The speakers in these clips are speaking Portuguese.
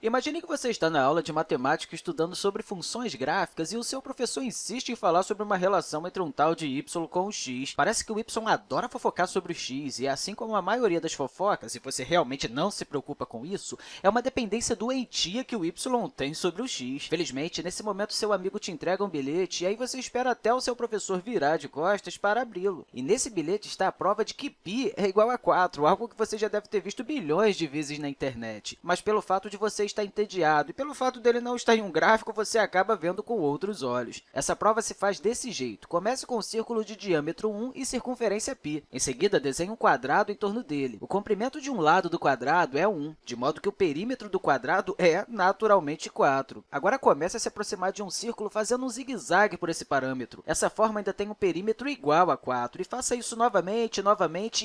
Imagine que você está na aula de matemática estudando sobre funções gráficas e o seu professor insiste em falar sobre uma relação entre um tal de y com o x. Parece que o y adora fofocar sobre o x e, assim como a maioria das fofocas, e você realmente não se preocupa com isso, é uma dependência doentia que o y tem sobre o x. Felizmente, nesse momento, seu amigo te entrega um bilhete e aí você espera até o seu professor virar de costas para abri-lo. E nesse bilhete está a prova de que π é igual a 4, algo que você já deve ter visto bilhões de vezes na internet. Mas pelo fato de você está entediado e pelo fato dele não estar em um gráfico, você acaba vendo com outros olhos. Essa prova se faz desse jeito. Comece com um círculo de diâmetro 1 e circunferência π. Em seguida, desenhe um quadrado em torno dele. O comprimento de um lado do quadrado é 1, de modo que o perímetro do quadrado é, naturalmente, 4. Agora, comece a se aproximar de um círculo fazendo um zigue-zague por esse parâmetro. Essa forma ainda tem um perímetro igual a 4, e faça isso novamente,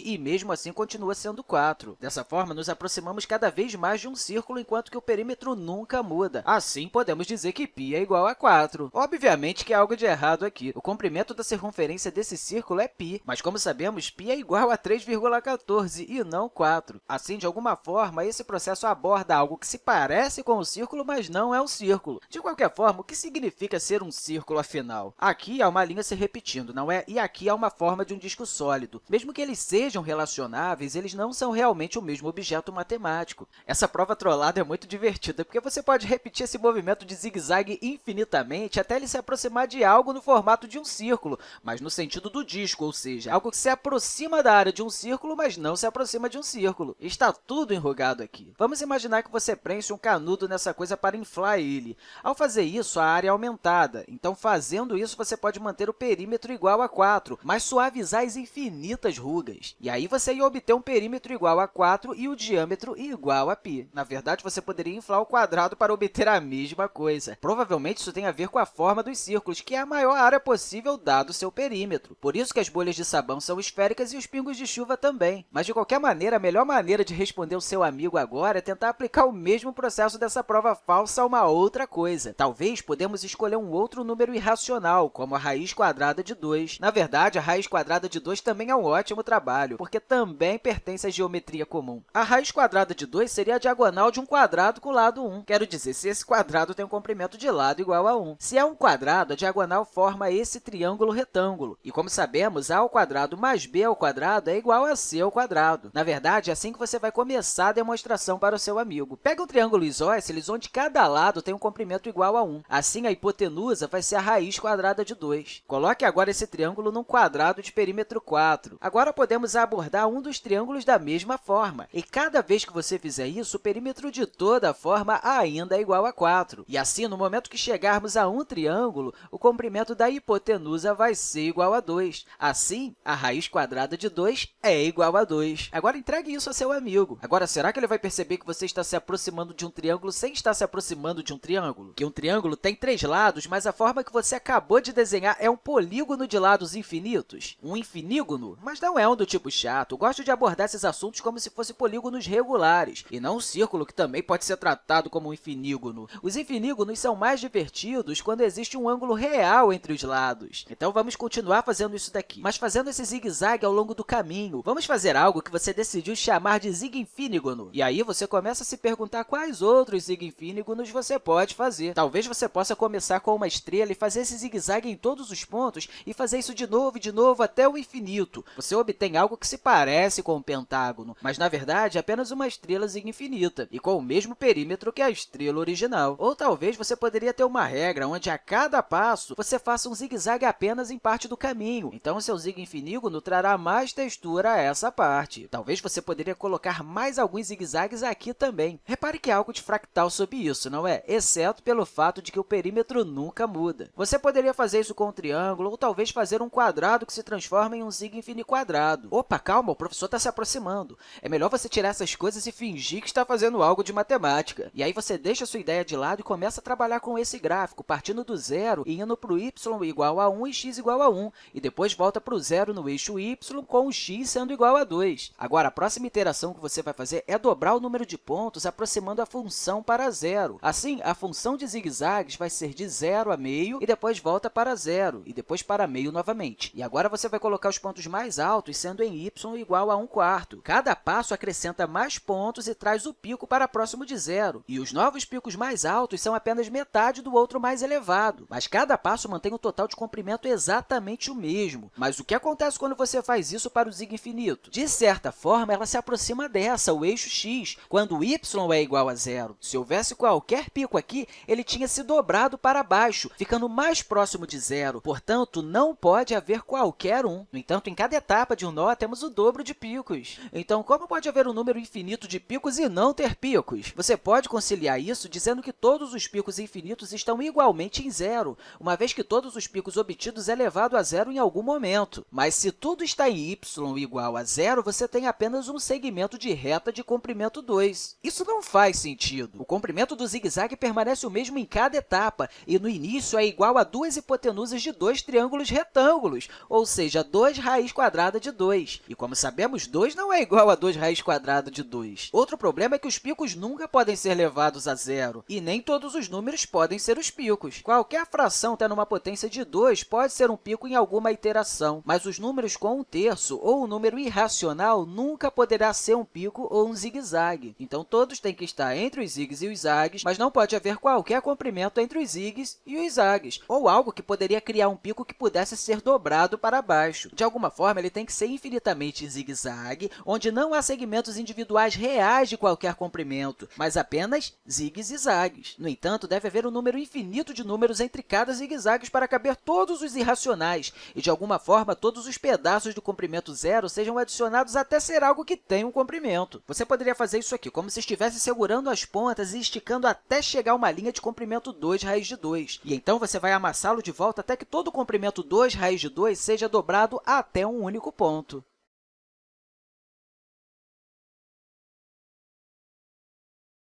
e mesmo assim continua sendo 4. Dessa forma, nos aproximamos cada vez mais de um círculo, enquanto que o perímetro nunca muda. Assim, podemos dizer que π é igual a 4. Obviamente que há algo de errado aqui. O comprimento da circunferência desse círculo é π, mas como sabemos, π é igual a 3,14 e não 4. Assim, de alguma forma, esse processo aborda algo que se parece com o círculo, mas não é um círculo. De qualquer forma, o que significa ser um círculo, afinal? Aqui há uma linha se repetindo, não é? E aqui há uma forma de um disco sólido. Mesmo que eles sejam relacionáveis, eles não são realmente o mesmo objeto matemático. Essa prova trollada é muito divertida, porque você pode repetir esse movimento de zigue-zague infinitamente até ele se aproximar de algo no formato de um círculo, mas no sentido do disco, ou seja, algo que se aproxima da área de um círculo, mas não se aproxima de um círculo. Está tudo enrugado aqui. Vamos imaginar que você preenche um canudo nessa coisa para inflar ele. Ao fazer isso, a área é aumentada. Então, fazendo isso, você pode manter o perímetro igual a 4, mas suavizar as infinitas rugas. E aí, você ia obter um perímetro igual a 4 e o diâmetro igual a π. Na verdade, você poderia inflar o quadrado para obter a mesma coisa. Provavelmente, isso tem a ver com a forma dos círculos, que é a maior área possível dado o seu perímetro. Por isso que as bolhas de sabão são esféricas e os pingos de chuva também. Mas, de qualquer maneira, a melhor maneira de responder o seu amigo agora é tentar aplicar o mesmo processo dessa prova falsa a uma outra coisa. Talvez podemos escolher um outro número irracional, como a raiz quadrada de 2. Na verdade, a raiz quadrada de 2 também é um ótimo trabalho, porque também pertence à geometria comum. A raiz quadrada de 2 seria a diagonal de um quadrado com lado 1. Quero dizer, se esse quadrado tem um comprimento de lado igual a 1. Se é um quadrado, a diagonal forma esse triângulo retângulo. E como sabemos, a ao quadrado mais b ao quadrado é igual a c ao quadrado. Na verdade, é assim que você vai começar a demonstração para o seu amigo. Pega um triângulo isósceles onde cada lado tem um comprimento igual a 1. Assim, a hipotenusa vai ser a raiz quadrada de 2. Coloque agora esse triângulo num quadrado de perímetro 4. Agora, podemos abordar um dos triângulos da mesma forma. E cada vez que você fizer isso, o perímetro de toda a forma ainda é igual a 4. E assim, no momento que chegarmos a um triângulo, o comprimento da hipotenusa vai ser igual a 2. Assim, a raiz quadrada de 2 é igual a 2. Agora, entregue isso a seu amigo. Agora, será que ele vai perceber que você está se aproximando de um triângulo sem estar se aproximando de um triângulo? Que um triângulo tem 3 lados, mas a forma que você acabou de desenhar é um polígono de lados infinitos? Um infinígono? Mas não é um do tipo chato. Eu gosto de abordar esses assuntos como se fossem polígonos regulares, e não um círculo que também pode ser tratado como um infinígono. Os infinígonos são mais divertidos quando existe um ângulo real entre os lados. Então, vamos continuar fazendo isso daqui, mas fazendo esse zigue-zague ao longo do caminho. Vamos fazer algo que você decidiu chamar de zigue-infínigono. E aí, você começa a se perguntar quais outros zigue-infínigonos você pode fazer. Talvez você possa começar com uma estrela e fazer esse zigue-zague em todos os pontos e fazer isso de novo até o infinito. Você obtém algo que se parece com um pentágono, mas, na verdade, é apenas uma estrela infinita e com o mesmo perímetro que a estrela original. Ou talvez você poderia ter uma regra onde, a cada passo, você faça um zigue-zague apenas em parte do caminho. Então, o seu zigue-infinígono trará mais textura a essa parte. Talvez você poderia colocar mais alguns zigue-zagues aqui também. Repare que há algo de fractal sobre isso, não é? Exceto pelo fato de que o perímetro nunca muda. Você poderia fazer isso com um triângulo, ou talvez fazer um quadrado que se transforma em um zigue-infiniquadrado. Opa, calma, o professor está se aproximando. É melhor você tirar essas coisas e fingir que está fazendo algo de matemática. E aí você deixa a sua ideia de lado e começa a trabalhar com esse gráfico, partindo do zero e indo para o y igual a 1 e x igual a 1, e depois volta para o zero no eixo y com o x sendo igual a 2. Agora, a próxima iteração que você vai fazer é dobrar o número de pontos aproximando a função para zero. Assim, a função de zigue-zagues vai ser de 0 a meio e depois volta para zero, e depois para meio novamente. E agora você vai colocar os pontos mais altos sendo em y igual a 1/4. Cada passo acrescenta mais pontos e traz o pico para próximo de zero, e os novos picos mais altos são apenas metade do outro mais elevado, mas cada passo mantém o total de comprimento exatamente o mesmo. Mas o que acontece quando você faz isso para o zig infinito? De certa forma, ela se aproxima dessa, o eixo x, quando y é igual a zero. Se houvesse qualquer pico aqui, ele tinha se dobrado para baixo, ficando mais próximo de zero. Portanto, não pode haver qualquer um. No entanto, em cada etapa de um nó, temos o dobro de picos. Então, como pode haver um número infinito de picos e não ter picos? Você pode conciliar isso dizendo que todos os picos infinitos estão igualmente em zero, uma vez que todos os picos obtidos é elevado a zero em algum momento. Mas se tudo está em y igual a zero, você tem apenas um segmento de reta de comprimento 2. Isso não faz sentido. O comprimento do zigue-zague permanece o mesmo em cada etapa, e no início é igual a duas hipotenusas de dois triângulos retângulos, ou seja, 2 raiz quadrada de 2. E como sabemos, 2 não é igual a 2 raiz quadrada de 2. Outro problema é que os picos nunca podem ser levados a zero, e nem todos os números podem ser os picos. Qualquer fração tendo uma potência de 2 pode ser um pico em alguma iteração, mas os números com 1/3 ou um número irracional nunca poderá ser um pico ou um zigue-zague. Então, todos têm que estar entre os zigues e os zagues, mas não pode haver qualquer comprimento entre os zigues e os zagues, ou algo que poderia criar um pico que pudesse ser dobrado para baixo. De alguma forma, ele tem que ser infinitamente zigue-zague, onde não há segmentos individuais reais de qualquer comprimento, mas apenas zigues e zagues. No entanto, deve haver um número infinito de números entre cada zigue-zague para caber todos os irracionais, e de alguma forma, todos os pedaços do comprimento zero sejam adicionados até ser algo que tem um comprimento. Você poderia fazer isso aqui, como se estivesse segurando as pontas e esticando até chegar a uma linha de comprimento 2 raiz de 2. E então, você vai amassá-lo de volta até que todo o comprimento 2 raiz de 2 seja dobrado até um único ponto.